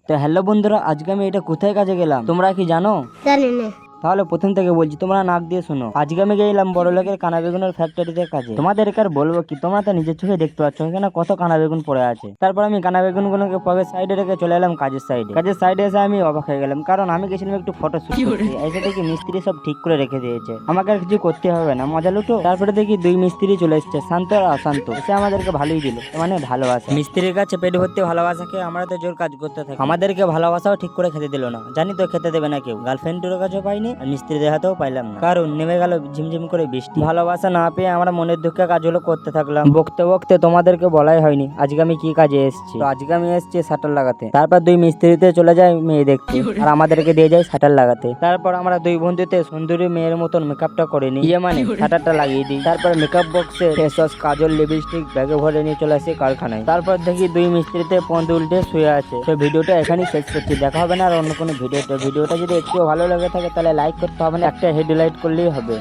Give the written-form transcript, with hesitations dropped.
তো হ্যালো বন্ধুরা, আজকে আমি এটা কোথায় কাজে গেলাম তোমরা কি জানো? জানি না। তাহলে প্রথম থেকে বলছি, তোমরা নাক দিয়ে শোনো। আজকে আমি গেলাম বড় লোকের কানা বেগুনের ফ্যাক্টরিতে কাজে। তোমাদেরকে আর বলবো কি, তোমরা তো নিজের চোখে দেখতে পাচ্ছ এখানে কত কানা বেগুন পড়ে আছে। তারপর আমি কানা বেগুন গুলোকে পকেট সাইডে রেখে চলে এলাম কাজের সাইডে এসে আমি অবাক হয়ে গেলাম, কারণ আমি গেছিলাম একটু ফটো শুট করতে। এসে দেখি মিস্ত্রি সব ঠিক করে রেখে দিয়েছে, আমাকে আর কিছু করতে হবে না, মজা লুটো। তারপরে দেখি দুই মিস্ত্রি চলে এসছে, শান্ত আর অশান্ত। এসে আমাদেরকে ভালোই দিল, মানে ভালোবাসা। মিস্ত্রির কাছে পেট ভর্তি ভালোবাসা খেয়ে আমরা তো জোর কাজ করতে থাকি। আমাদেরকে ভালোবাসাও ঠিক করে খেতে দিল না, জানি তো খেতে দেবে না কেউ। গার্লফ্রেন্ডের কাছেও পাইনি আর মিস্ত্রিদের হাতেও পাইলাম না, কারণ নেমে গেল ঝিমঝিম করে বৃষ্টি। ভালোবাসা না পেয়ে আমরা মনের দুঃখে কাজগুলো করতে থাকলাম। বকতে বকতে তোমাদেরকে বলাই হয়নি আজকে আমি কি কাজে এসেছি। তো আজকে আমি এসেছি শাটার লাগাতে। তারপর দুই মিস্ত্রিতে চলে যায় মেয়ে দেখতে, আর আমাদেরকে দিয়ে যায় শাটার লাগাতে। তারপর আমরা দুই বন্ধুতে সুন্দরী মেয়ের মতন মেকআপটা করে নিই, মানে শাটারটা লাগিয়ে দিই। তারপর মেকআপ বক্সে ফেস ওয়াশ, কাজল, লিপস্টিক ব্যাগে ভরে নিয়ে চলে আসি কারখানায়। তারপর দেখি দুই মিস্ত্রিতে পন্দ উল্টে শুয়ে আছে। তো ভিডিওটা এখানেই শেষ করছি, দেখা হবে না আর অন্য কোনো ভিডিওটা যদি একটু ভালো লেগে থাকে তাহলে লাইক করতে হবে না, একটা হেডলাইট করলেই হবে।